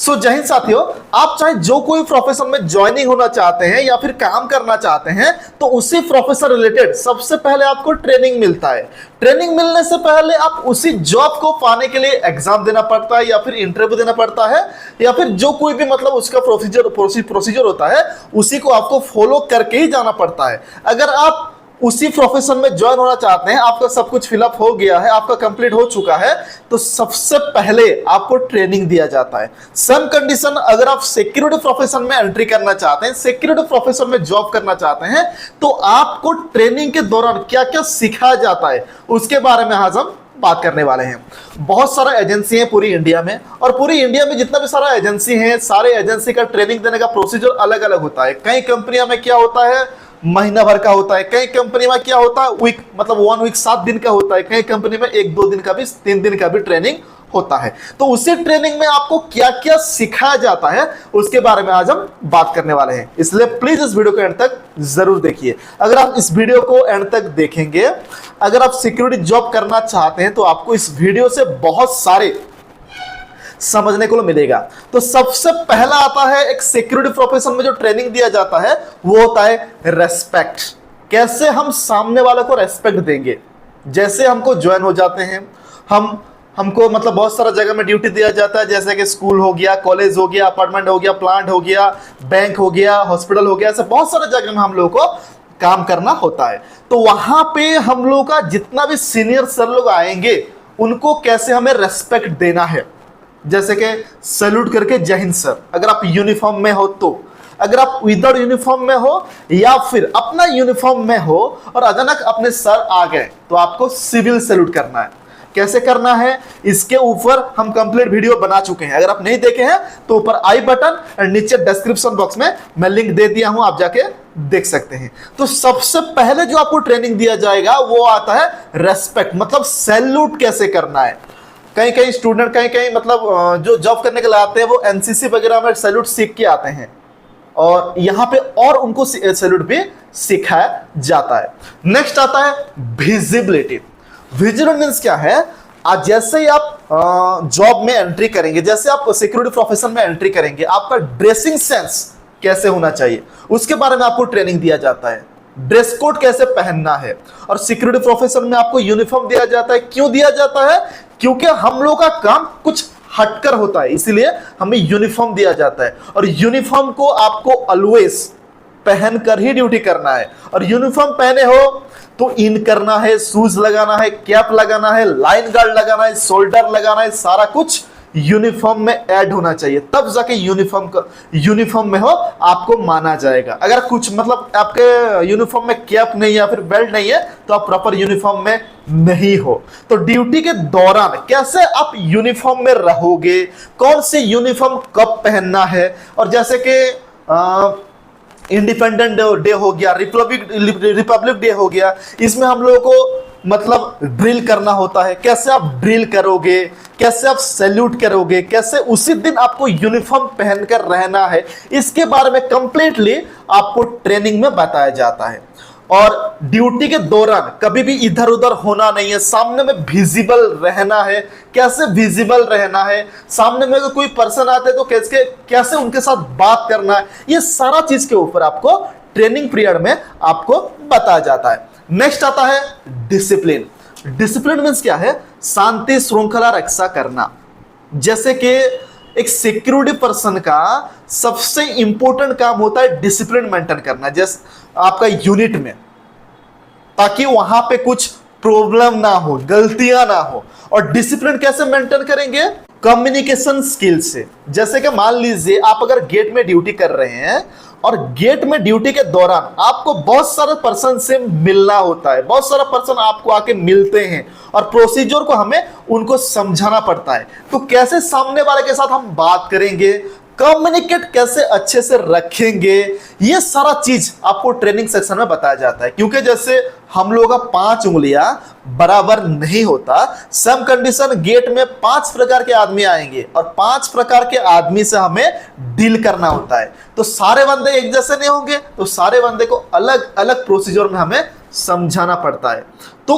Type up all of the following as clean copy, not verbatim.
जय हिंद साथियों, आप चाहे जो कोई प्रोफेशन में ज्वाइनिंग होना चाहते हैं या फिर काम करना चाहते हैं तो उसी प्रोफेशन रिलेटेड सबसे पहले आपको ट्रेनिंग मिलता है। ट्रेनिंग मिलने से पहले आप उसी जॉब को पाने के लिए एग्जाम देना पड़ता है या फिर इंटरव्यू देना पड़ता है या फिर जो कोई भी मतलब उसका प्रोसीजर होता है उसी को आपको फॉलो करके ही जाना पड़ता है। अगर आप उसी प्रोफेशन में ज्वाइन होना चाहते हैं, आपका सब कुछ फिलअप हो गया है, आपका कंप्लीट हो चुका है, तो सबसे पहले आपको ट्रेनिंग दिया जाता है। सम कंडीशन, अगर आप सिक्योरिटी प्रोफेशन में एंट्री करना चाहते हैं, सिक्योरिटी प्रोफेशन में जॉब करना चाहते हैं, तो आपको ट्रेनिंग के दौरान क्या क्या सिखाया जाता है उसके बारे में आज हम बात करने वाले हैं। बहुत सारा एजेंसी है पूरी इंडिया में, और पूरी इंडिया में जितना भी सारा एजेंसी है, सारे एजेंसी का ट्रेनिंग देने का प्रोसीजर अलग अलग होता है। कई कंपनियों में क्या होता है, महीना भर का होता है, कई कंपनी में क्या होता है वीक, मतलब 1 वीक 7 दिन का होता है, कई कंपनी में 1-2 दिन का भी, 3 दिन का भी ट्रेनिंग होता है। तो उसी ट्रेनिंग में आपको क्या क्या सिखाया जाता है उसके बारे में आज हम बात करने वाले हैं, इसलिए प्लीज इस वीडियो को एंड तक जरूर देखिए। अगर आप इस वीडियो को एंड तक देखेंगे, अगर आप सिक्योरिटी जॉब करना चाहते हैं तो आपको इस वीडियो से बहुत सारे समझने को मिलेगा। तो सबसे पहला आता है, एक सिक्योरिटी प्रोफेशन में जो ट्रेनिंग दिया जाता है वो होता है रेस्पेक्ट। कैसे हम सामने वाले को रेस्पेक्ट देंगे। जैसे हमको ज्वाइन हो जाते हैं, हमको मतलब बहुत सारा जगह में ड्यूटी दिया जाता है, जैसे कि स्कूल हो गया, कॉलेज हो गया, अपार्टमेंट हो गया, प्लांट हो गया, बैंक हो गया, हॉस्पिटल हो गया, ऐसे बहुत सारे जगह में हम लोगों को काम करना होता है। तो वहां पे हम लोग का जितना भी सीनियर सर लोग आएंगे उनको कैसे हमें रेस्पेक्ट देना है, जैसे कि सैल्यूट करके जय हिंद सर, अगर आप यूनिफॉर्म में हो तो। अगर आप विदाउट यूनिफॉर्म में हो या फिर अपना यूनिफॉर्म में हो और अचानक अपने सर आ गए तो आपको सिविल सैल्यूट करना है। कैसे करना है इसके ऊपर हम कंप्लीट वीडियो बना चुके हैं, अगर आप नहीं देखे हैं तो ऊपर आई बटन और नीचे डिस्क्रिप्शन बॉक्स में मैं लिंक दे दिया हूं, आप जाके देख सकते हैं। तो सबसे पहले जो आपको ट्रेनिंग दिया जाएगा वो आता है रेस्पेक्ट, मतलब सैल्यूट कैसे करना है। कई स्टूडेंट कई मतलब जो जॉब करने के लिए आते हैं वो एनसीसी वगैरह में सैल्यूट सीख के आते हैं और यहाँ पे और उनको सैल्यूट भी सिखाया जाता है। नेक्स्ट आता है विजिबिलिटी। विजिबिलिटी मींस क्या है, आज जैसे ही आप जॉब में एंट्री करेंगे, जैसे आप सिक्योरिटी प्रोफेशन में एंट्री करेंगे, आपका ड्रेसिंग सेंस कैसे होना चाहिए उसके बारे में आपको ट्रेनिंग दिया जाता है। ड्रेस कोड कैसे पहनना है, और सिक्योरिटी प्रोफेशन में आपको यूनिफॉर्म दिया जाता है। क्यों दिया जाता है, क्योंकि हम लोग का काम कुछ हटकर होता है, इसीलिए हमें यूनिफॉर्म दिया जाता है। और यूनिफॉर्म को आपको ऑलवेज पहनकर ही ड्यूटी करना है। और यूनिफॉर्म पहने हो तो इन करना है, शूज लगाना है, कैप लगाना है, लाइन गार्ड लगाना है, शोल्डर लगाना है, सारा कुछ यूनिफॉर्म में ऐड होना चाहिए, तब जाके यूनिफॉर्म में हो आपको माना जाएगा। अगर कुछ मतलब आपके यूनिफॉर्म में कैप नहीं है या फिर बेल्ट नहीं है तो आप प्रॉपर यूनिफॉर्म में नहीं हो। तो ड्यूटी के दौरान कैसे आप यूनिफॉर्म में रहोगे, कौन से यूनिफॉर्म कब पहनना है, और जैसे कि इंडिपेंडेंट डे हो गया, रिपब्लिक डे हो गया, इसमें हम लोगों को मतलब ड्रिल करना होता है। कैसे आप ड्रिल करोगे, कैसे आप सैल्यूट करोगे, कैसे उसी दिन आपको यूनिफॉर्म पहनकर रहना है, इसके बारे में कंप्लीटली आपको ट्रेनिंग में बताया जाता है। और ड्यूटी के दौरान कभी भी इधर उधर होना नहीं है, सामने में विजिबल रहना है। कैसे विजिबल रहना है, सामने में कोई पर्सन आते हैं तो कैसे उनके साथ बात करना है, ये सारा चीज के ऊपर आपको ट्रेनिंग पीरियड में आपको बताया जाता है। नेक्स्ट आता है डिसिप्लिन। डिसिप्लिन मींस क्या है, शांति श्रृंखला रक्षा करना। जैसे कि एक सिक्योरिटी पर्सन का सबसे इंपॉर्टेंट काम होता है डिसिप्लिन मेंटेन करना, जैसे आपका यूनिट में, ताकि वहां पे कुछ प्रॉब्लम ना हो, गलतियां ना हो। और डिसिप्लिन कैसे मेंटेन करेंगे, कम्युनिकेशन स्किल से। जैसे कि मान लीजिए आप अगर गेट में ड्यूटी कर रहे हैं और गेट में ड्यूटी के दौरान आपको बहुत सारे पर्सन से मिलना होता है, बहुत सारा पर्सन आपको आके मिलते हैं और प्रोसीजर को हमें उनको समझाना पड़ता है। तो कैसे सामने वाले के साथ हम बात करेंगे, कम्युनिकेट कैसे अच्छे से रखेंगे, ये सारा चीज आपको ट्रेनिंग सेक्शन में बताया जाता है। क्योंकि जैसे हम लोग का 5 उंगलियां बराबर नहीं होता, सम कंडीशन गेट में 5 प्रकार के आदमी आएंगे और 5 प्रकार के आदमी से हमें डील करना होता है। तो सारे बंदे एक जैसे नहीं होंगे, तो सारे बंदे को अलग अलग प्रोसीजर में हमें समझाना पड़ता है। तो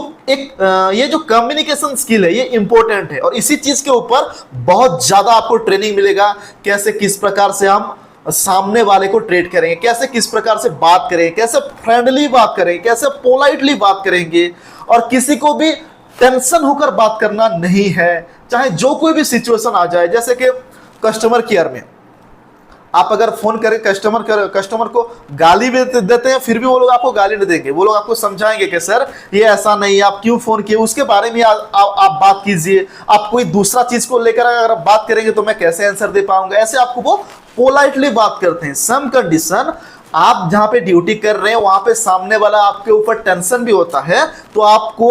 ये जो कम्युनिकेशन स्किल है ये इंपॉर्टेंट है, और इसी चीज के ऊपर बहुत ज्यादा आपको ट्रेनिंग मिलेगा। कैसे किस प्रकार से हम सामने वाले को ट्रीट करेंगे, कैसे किस प्रकार से बात करेंगे, कैसे फ्रेंडली बात करेंगे, कैसे पोलाइटली बात करेंगे, और किसी को भी टेंशन होकर बात करना नहीं है, चाहे जो कोई भी सिचुएशन आ जाए। जैसे कि कस्टमर केयर में आप अगर फोन करें कस्टमर को गाली भी देते हैं, फिर भी वो लोग आपको गाली नहीं देंगे, वो लोग आपको समझाएंगे कि सर ये ऐसा नहीं, आप क्यों फोन किए, उसके बारे में आप बात कीजिए। आप कोई दूसरा चीज को लेकर अगर आप बात करेंगे तो मैं कैसे आंसर दे पाऊंगा, ऐसे आपको वो पोलाइटली बात करते हैं। सम कंडीशन आप जहां पे ड्यूटी कर रहे हैं वहां पे सामने वाला आपके ऊपर टेंशन भी होता है, तो आपको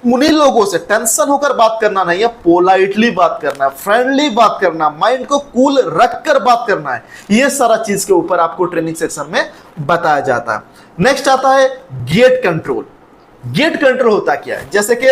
उन्हीं लोगों से टेंशन होकर बात करना नहीं है, पोलाइटली बात करना है, फ्रेंडली बात करना, माइंड को कूल रखकर बात करना है। ये सारा चीज के ऊपर आपको ट्रेनिंग सेक्शन में बताया जाता है। नेक्स्ट आता है गेट कंट्रोल। गेट कंट्रोल होता क्या है? जैसे कि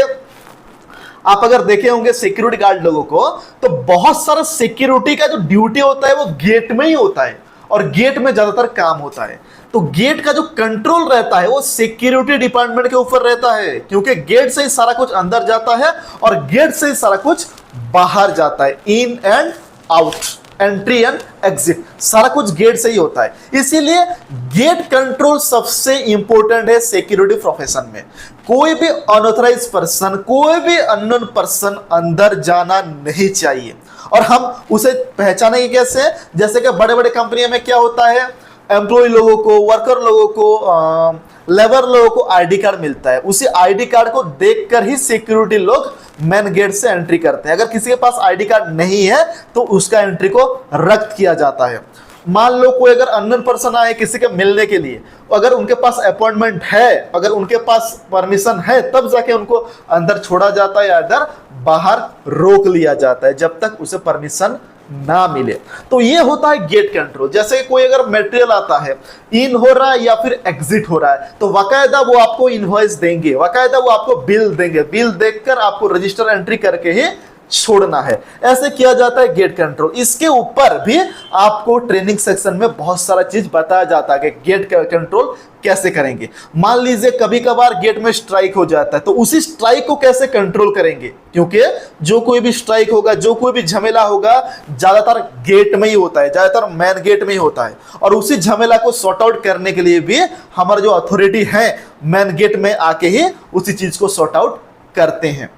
आप अगर देखे होंगे सिक्योरिटी गार्ड लोगों को, तो बहुत सारा सिक्योरिटी का जो ड्यूटी होता है वो गेट में ही होता है, और गेट में ज्यादातर काम होता है। तो गेट का जो कंट्रोल रहता है वो सिक्योरिटी डिपार्टमेंट के ऊपर रहता है, क्योंकि गेट से ही सारा कुछ अंदर जाता है और गेट से ही सारा कुछ बाहर जाता है। In and out, entry and exit, सारा कुछ गेट से ही होता है। इसीलिए गेट कंट्रोल सबसे इंपॉर्टेंट है सिक्योरिटी प्रोफेशन में। कोई भी अनऑथराइज्ड पर्सन, कोई भी अननोन पर्सन अंदर जाना नहीं चाहिए। और हम उसे पहचानेंगे कैसे? जैसे कि बड़े बड़े कंपनियों में क्या होता है, एम्प्लॉय लोगों को, वर्कर लोगों को, लेबर लोगों को आईडी कार्ड मिलता है। उसी आईडी कार्ड को देखकर ही सिक्योरिटी लोग मेन गेट से एंट्री करते हैं। अगर किसी के पास आईडी कार्ड नहीं है तो उसका एंट्री को रद्द किया जाता है। मान लो कोई अगर अननोन पर्सन आए किसी के मिलने के लिए, अगर उनके पास अपॉइंटमेंट है, अगर उनके पास परमिशन है, तब जाके उनको अंदर छोड़ा जाता है या अंदर बाहर रोक लिया जाता है, जब तक उसे परमिशन ना मिले। तो ये होता है गेट कंट्रोल। जैसे कोई अगर मटेरियल आता है, इन हो रहा है या फिर एग्जिट हो रहा है, तो बाकायदा वो आपको इनवॉइस देंगे, बाकायदा वो आपको बिल देंगे, बिल देखकर आपको रजिस्टर एंट्री करके ही छोड़ना है। ऐसे किया जाता है गेट कंट्रोल। इसके ऊपर भी आपको ट्रेनिंग सेक्शन में बहुत सारा चीज बताया जाता है कि गेट कंट्रोल कैसे करेंगे। मान लीजिए कभी कभार गेट में स्ट्राइक हो जाता है, तो उसी स्ट्राइक को कैसे कंट्रोल करेंगे, क्योंकि जो कोई भी स्ट्राइक होगा, जो कोई भी झमेला होगा, ज्यादातर गेट में ही होता है, ज्यादातर मेन गेट में ही होता है। और उसी झमेला को सॉर्ट आउट करने के लिए भी हमारे जो अथॉरिटी है मेन गेट में आके ही उसी चीज को सॉर्ट आउट करते हैं।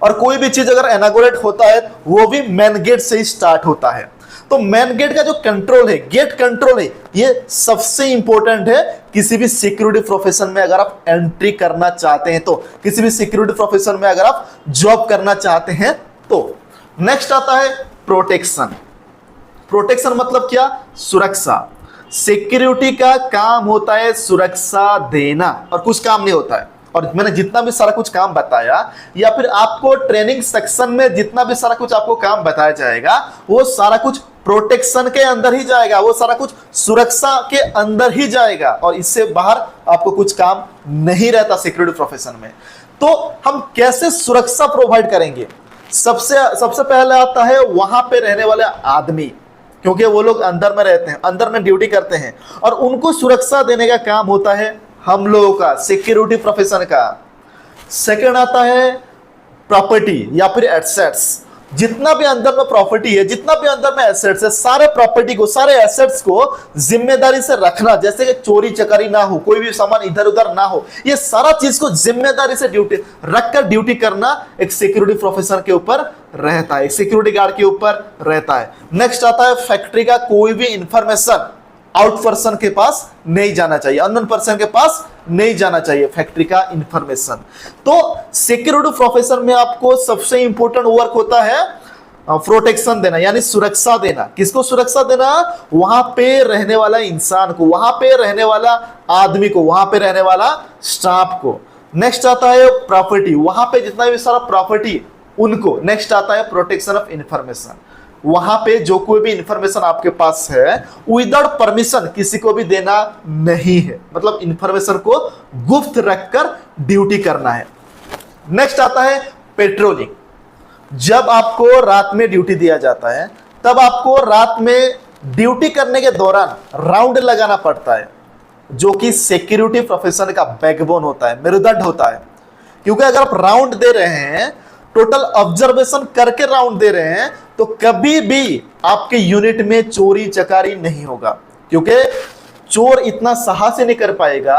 और कोई भी चीज अगर इनॉग्रेट होता है वो भी मेन गेट से ही स्टार्ट होता है। तो मेन गेट का जो कंट्रोल है, गेट कंट्रोल है, ये सबसे इंपॉर्टेंट है किसी भी सिक्योरिटी प्रोफेशन में अगर आप एंट्री करना चाहते हैं तो, किसी भी सिक्योरिटी प्रोफेशन में अगर आप जॉब करना चाहते हैं तो। नेक्स्ट आता है प्रोटेक्शन। प्रोटेक्शन मतलब क्या? सुरक्षा। सिक्योरिटी का काम होता है सुरक्षा देना, और कुछ काम नहीं होता है। और मैंने जितना भी सारा कुछ काम बताया, या फिर आपको ट्रेनिंग सेक्शन में जितना भी सारा कुछ आपको काम बताया जाएगा, वो सारा कुछ प्रोटेक्शन के अंदर ही जाएगा, वो सारा कुछ सुरक्षा के अंदर ही जाएगा, और इससे बाहर आपको कुछ काम नहीं रहता सिक्योरिटी प्रोफेशन में। तो हम कैसे सुरक्षा प्रोवाइड करेंगे? सबसे पहले आता है वहां पे रहने वाले आदमी, क्योंकि वो लोग अंदर में रहते हैं, अंदर में ड्यूटी करते हैं, और उनको सुरक्षा देने का काम होता है हम लोगों का, सिक्योरिटी प्रोफेशन का। सेकंड आता है प्रॉपर्टी या फिर एसेट्स। जितना भी अंदर में प्रॉपर्टी है, जितना भी अंदर में एसेट्स है, सारे प्रॉपर्टी को, सारे एसेट्स को जिम्मेदारी से रखना, जैसे कि चोरी चकारी ना हो, कोई भी सामान इधर उधर ना हो, ये सारा चीज को जिम्मेदारी से ड्यूटी रखकर ड्यूटी करना एक सिक्योरिटी प्रोफेशन के ऊपर रहता है, सिक्योरिटी गार्ड के ऊपर रहता है। नेक्स्ट आता है फैक्ट्री का कोई भी इंफॉर्मेशन आउट पर्सन के पास नहीं जाना चाहिए, अननोन पर्सन के पास नहीं जाना चाहिए फैक्ट्री का इंफॉर्मेशन। तो सिक्योरिटी प्रोफेशन में आपको सबसे इंपॉर्टेंट वर्क होता है प्रोटेक्शन देना, यानी सुरक्षा देना। किसको सुरक्षा देना? वहां पे रहने वाला इंसान को, वहां पे रहने वाला आदमी को, वहां पे रहने वाला स्टाफ को। नेक्स्ट आता है प्रॉपर्टी, वहां पे जितना भी सारा प्रॉपर्टी उनको। नेक्स्ट आता है प्रोटेक्शन ऑफ इंफॉर्मेशन, वहां पे जो कोई भी इंफॉर्मेशन आपके पास है विदाउट परमिशन किसी को भी देना नहीं है, मतलब इंफॉर्मेशन को गुप्त रखकर ड्यूटी करना है। नेक्स्ट आता है पेट्रोलिंग। जब आपको रात में ड्यूटी दिया जाता है, तब आपको रात में ड्यूटी करने के दौरान राउंड लगाना पड़ता है। जो कि सिक्योरिटी प्रोफेशन का बैकबोन होता है, मेरुदंड होता है। क्योंकि अगर आप राउंड दे रहे हैं, टोटल ऑब्जर्वेशन करके राउंड दे रहे हैं, तो कभी भी आपके यूनिट में चोरी चकारी नहीं होगा, क्योंकि चोर इतना साहस नहीं कर पाएगा।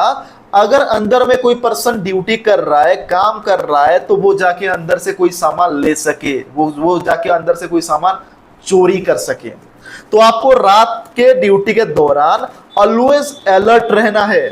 अगर अंदर में कोई पर्सन ड्यूटी कर रहा है, काम कर रहा है, तो वो जाके अंदर से कोई सामान ले सके, वो जाके अंदर से कोई सामान चोरी कर सके। तो आपको रात के ड्यूटी के दौरान ऑलवेज अलर्ट रहना है।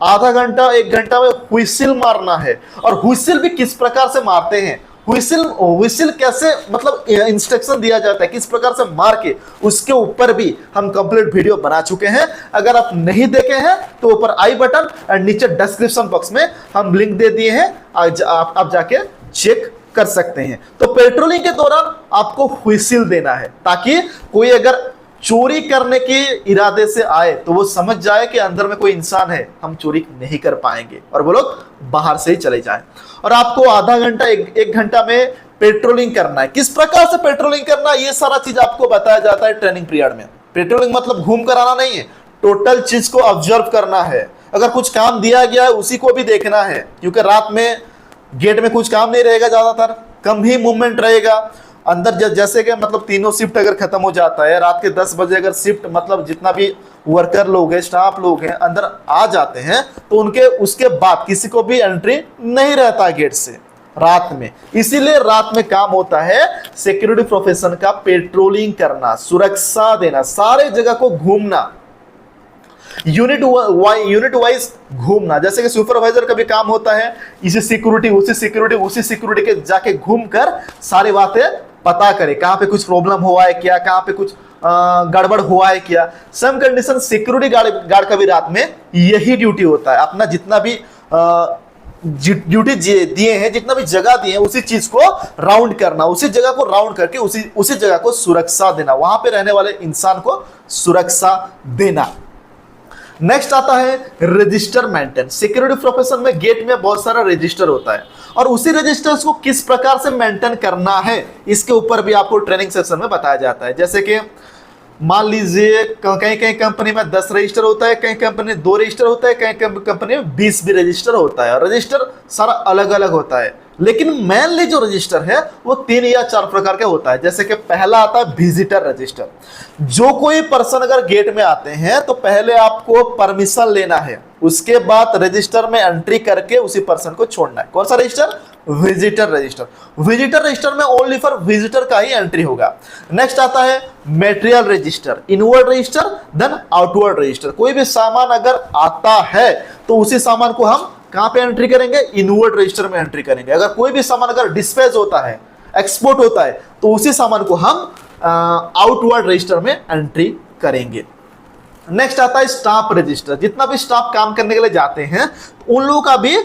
आधा घंटा 1 घंटा में व्हिसिल मारना है। और व्हिसिल भी किस प्रकार से मारते हैं, व्हिसिल कैसे, मतलब इंस्ट्रक्शन दिया जाता है किस प्रकार से मार के, उसके ऊपर भी हम कंप्लीट वीडियो बना चुके हैं। अगर आप नहीं देखे हैं तो ऊपर आई बटन और नीचे डिस्क्रिप्शन बॉक्स में हम लिंक दे दिए हैं, आप जाके चेक कर सकते हैं। तो पेट्रोलिंग के दौरान आपको व्हिसिल देना है, ताकि कोई अगर चोरी करने के इरादे से आए तो वो समझ जाए कि अंदर में कोई इंसान है, हम चोरी नहीं कर पाएंगे, और वो लोग बाहर से ही चले जाएं। और आपको आधा घंटा 1 घंटा में पेट्रोलिंग करना है। किस प्रकार से पेट्रोलिंग करना है, ये सारा चीज आपको बताया जाता है ट्रेनिंग पीरियड में। पेट्रोलिंग मतलब घूम कर आना नहीं है, टोटल चीज को ऑब्जर्व करना है। अगर कुछ काम दिया गया है उसी को भी देखना है, क्योंकि रात में गेट में कुछ काम नहीं रहेगा, ज्यादातर कम ही मूवमेंट रहेगा अंदर। जैसे कि मतलब तीनों शिफ्ट अगर खत्म हो जाता है, रात के 10 बजे अगर शिफ्ट मतलब जितना भी वर्कर लोग हैं, स्टाफ लोग हैं, अंदर आ जाते हैं, तो उनके उसके बाद किसी को भी एंट्री नहीं रहता गेट से रात में। इसीलिए रात में काम होता है सिक्योरिटी प्रोफेशन का पेट्रोलिंग करना, सुरक्षा देना, सारे जगह को घूमना, यूनिट वाइज घूमना। जैसे कि सुपरवाइजर का भी काम होता है इसी सिक्योरिटी उसी सिक्योरिटी के जाके घूमकर सारी बातें पता करे, कहां पे कुछ प्रॉब्लम हुआ है क्या, कहां पे कुछ गड़बड़ हुआ है क्या। सेम कंडीशन सिक्योरिटी गार्ड का भी रात में यही ड्यूटी होता है। अपना जितना भी ड्यूटी दिए हैं, जितना भी जगह दिए हैं, उसी चीज को राउंड करना, उसी जगह को राउंड करके उसी जगह को सुरक्षा देना, वहां पे रहने वाले इंसान को सुरक्षा देना। नेक्स्ट आता है रजिस्टर मेंटेन। सिक्योरिटी प्रोफेशन में गेट में बहुत सारा रजिस्टर होता है, और उसी रजिस्टर्स को किस प्रकार से मेंटेन करना है, इसके ऊपर भी आपको ट्रेनिंग सेक्शन में बताया जाता है। जैसे कि मान लीजिए कहीं कंपनी में 10 रजिस्टर होता है, कहीं कंपनी में 2 रजिस्टर होता है, कहीं कंपनी में 20 भी रजिस्टर होता है। रजिस्टर सारा अलग अलग होता है, लेकिन मेनली जो रजिस्टर है वो 3 या 4 प्रकार का होता है। जैसे कि पहला आता है विजिटर रजिस्टर। जो कोई पर्सन अगर गेट में आते हैं तो पहले आपको परमिशन लेना है, उसके बाद रजिस्टर में एंट्री करके उसी पर्सन को छोड़ना है। कौन सा register? Visitor register. Visitor register में ओनली फॉर विजिटर का ही एंट्री होगा। नेक्स्ट आता है material register, inward register, then outward register. कोई भी सामान अगर आता है तो उसी सामान को हम कहां पे एंट्री करेंगे? इनवर्ड रजिस्टर में एंट्री करेंगे। अगर कोई भी सामान अगर डिस्पैच होता है, एक्सपोर्ट होता है, तो उसी सामान को हम आउटवर्ड रजिस्टर में एंट्री करेंगे। नेक्स्ट आता है स्टाफ रजिस्टर। जितना भी स्टाफ काम करने के लिए जाते हैं उन लोगों का भी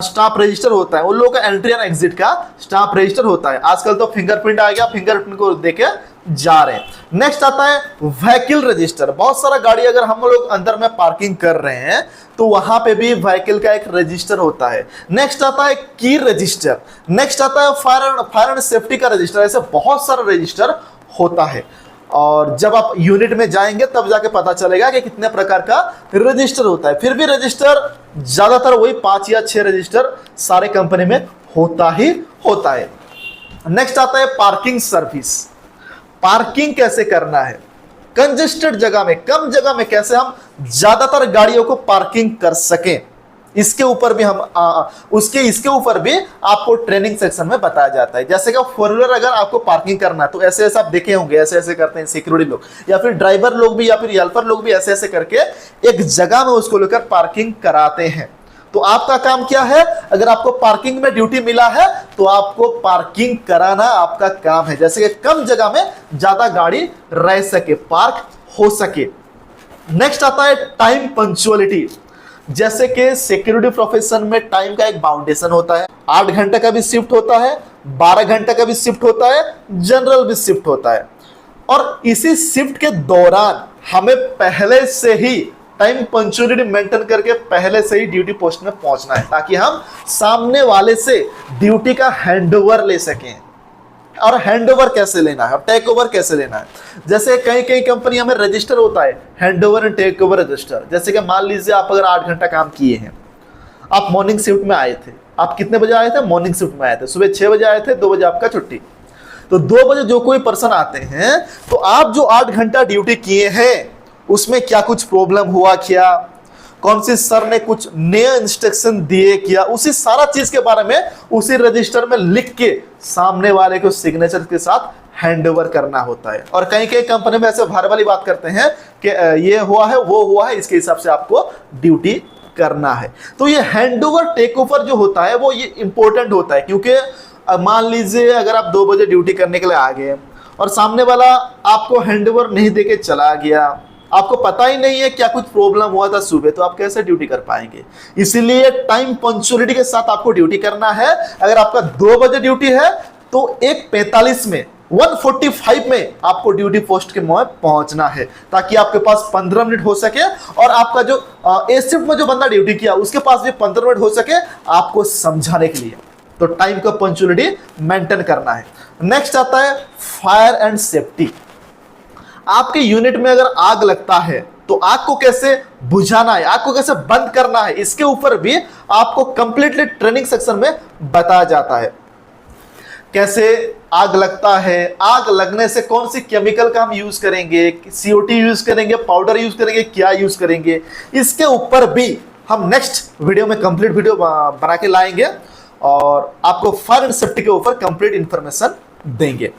स्टाफ रजिस्टर होता है, उन लोगों का एंट्री एंड एग्जिट का स्टाफ रजिस्टर होता है। आजकल तो फिंगरप्रिंट आ गया, फिंगरप्रिंट को देके जा रहे हैं। नेक्स्ट आता है व्हीकल रजिस्टर। बहुत सारा गाड़ी अगर हम लोग अंदर में पार्किंग कर रहे हैं तो वहां पे भी व्हीकल का एक रजिस्टर होता है। नेक्स्ट आता है की रजिस्टर। नेक्स्ट आता है फायर एंड सेफ्टी का रजिस्टर। ऐसे बहुत सारा रजिस्टर होता है, और जब आप यूनिट में जाएंगे तब जाके पता चलेगा कि कितने प्रकार का रजिस्टर होता है। फिर भी रजिस्टर ज्यादातर वही 5 या 6 रजिस्टर सारे कंपनी में होता ही होता है। नेक्स्ट आता है पार्किंग सर्विस। पार्किंग कैसे करना है कंजेस्टेड जगह में, कम जगह में कैसे हम ज्यादातर गाड़ियों को पार्किंग कर सकें, इसके ऊपर भी हम इसके ऊपर भी आपको ट्रेनिंग सेक्शन में बताया जाता है। जैसे कि 4 व्हीलर अगर आपको पार्किंग करना है तो ऐसे ऐसे आप देखे होंगे, ऐसे ऐसे करते हैं सिक्योरिटी लोग, या फिर ड्राइवर लोग भी, या फिर हेल्पर लोग भी ऐसे ऐसे करके एक जगह में उसको लेकर पार्किंग कराते हैं। तो आपका काम क्या है? अगर आपको पार्किंग में ड्यूटी मिला है तो आपको पार्किंग कराना आपका काम है, जैसे कि कम जगह में ज्यादा गाड़ी रह सके, पार्क हो सके। नेक्स्ट आता है टाइम पंक्चुअलिटी। जैसे कि सिक्योरिटी प्रोफेशन में टाइम का एक बाउंडेशन होता है। 8 घंटे का भी शिफ्ट होता है, 12 घंटे का भी शिफ्ट होता है, जनरल भी शिफ्ट होता है। और इसी शिफ्ट के दौरान हमें पहले से ही टाइम पंक्चुअलिटी मेंटेन करके पहले से ही ड्यूटी पोस्ट में पहुंचना है, ताकि हम सामने वाले से ड्यूटी का हैंडओवर ले सकें। और हैंडओवर कैसे लेना है और टेक ओवर कैसे लेना है। जैसे कई कई कंपनियों में रजिस्टर होता है, handover and take over register. जैसे कि मान लीजिए आप अगर 8 घंटा काम किए हैं, आप मॉर्निंग शिफ्ट में आए थे, आप कितने बजे आए थे, मॉर्निंग शिफ्ट में आए थे, सुबह 6 बजे आए थे, 2 बजे आपका छुट्टी। तो 2 बजे जो कोई पर्सन आते हैं, तो आप जो 8 घंटा ड्यूटी किए हैं उसमें क्या कुछ प्रॉब्लम हुआ, क्या कौन सी सर ने कुछ नए इंस्ट्रक्शन दिए, क्या उसी सारा चीज के बारे में उसी रजिस्टर में लिख के सामने वाले को सिग्नेचर के साथ हैंडओवर करना होता है। और कई कई कंपनी में ऐसे भार वाली बात करते हैं कि ये हुआ है, वो हुआ है, इसके हिसाब से आपको ड्यूटी करना है। तो ये हैंडओवर टेक ओवर जो होता है वो ये इंपॉर्टेंट होता है, क्योंकि मान लीजिए अगर आप 2 बजे ड्यूटी करने के लिए आ गए और सामने वाला आपको हैंडओवर नहीं देके चला गया, आपको पता ही नहीं है क्या कुछ प्रॉब्लम हुआ था सुबह, तो आप कैसे ड्यूटी कर पाएंगे। इसीलिए टाइम पंक्चुअलिटी के साथ आपको ड्यूटी करना है। अगर आपका 2 बजे ड्यूटी है तो 1:45 में 1:45 में आपको ड्यूटी पोस्ट के मुंह पहुंचना है, ताकि आपके पास 15 मिनट हो सके और आपका जो ए शिफ्ट में जो बंदा ड्यूटी किया उसके पास भी 15 मिनट हो सके आपको समझाने के लिए। तो टाइम का पंक्चुअलिटी मेंटेन करना है। नेक्स्ट आता है फायर एंड सेफ्टी। आपके यूनिट में अगर आग लगता है तो आग को कैसे बुझाना है, आग को कैसे बंद करना है, इसके ऊपर भी आपको कंप्लीटली ट्रेनिंग सेक्शन में बताया जाता है। कैसे आग लगता है, आग लगने से कौन सी केमिकल का हम यूज करेंगे, CO2 यूज करेंगे, पाउडर यूज करेंगे, क्या यूज करेंगे, इसके ऊपर भी हम नेक्स्ट वीडियो में कंप्लीट वीडियो बना के लाएंगे और आपको फायर एंड सेफ्टी के ऊपर कंप्लीट इंफॉर्मेशन देंगे।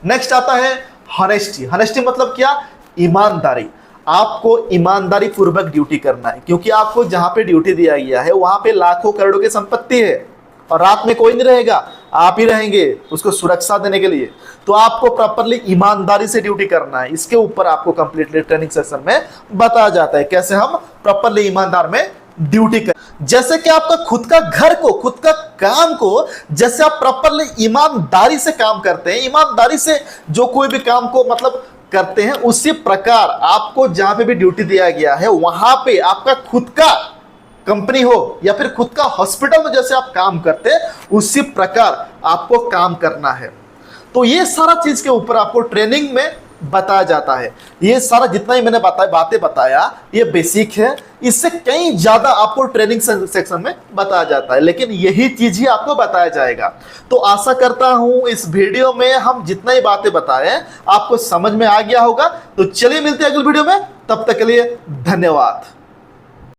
नेक्स्ट आता है हॉनेस्टी। हॉनेस्टी मतलब क्या, ईमानदारी। आपको ईमानदारी पूर्वक ड्यूटी करना है, क्योंकि आपको जहां पे ड्यूटी दिया गया है वहां पे लाखों करोड़ों की संपत्ति है और रात में कोई नहीं रहेगा, आप ही रहेंगे उसको सुरक्षा देने के लिए। तो आपको प्रॉपरली ईमानदारी से ड्यूटी करना है। इसके ऊपर आपको कंप्लीटली ट्रेनिंग सेशन में बताया जाता है कैसे हम प्रॉपरली ईमानदार में ड्यूटी कर। जैसे कि आपका खुद का घर को, खुद का काम को जैसे आप प्रॉपरली ईमानदारी से काम करते हैं, ईमानदारी से जो कोई भी काम को मतलब करते हैं, उसी प्रकार आपको जहां पे भी ड्यूटी दिया गया है वहां पे आपका खुद का कंपनी हो या फिर खुद का हॉस्पिटल में जैसे आप काम करते हैं उसी प्रकार आपको काम करना है। तो ये सारा चीज के ऊपर आपको ट्रेनिंग में बताया जाता है। ये सारा जितना ही मैंने बातें बताया ये बेसिक है, इससे कई ज्यादा आपको ट्रेनिंग सेक्शन में बताया जाता है, लेकिन यही चीज ही आपको बताया जाएगा। तो आशा करता हूं इस वीडियो में हम जितना ही बातें बताए आपको समझ में आ गया होगा। तो चलिए मिलते हैं अगली वीडियो में, तब तक के लिए धन्यवाद।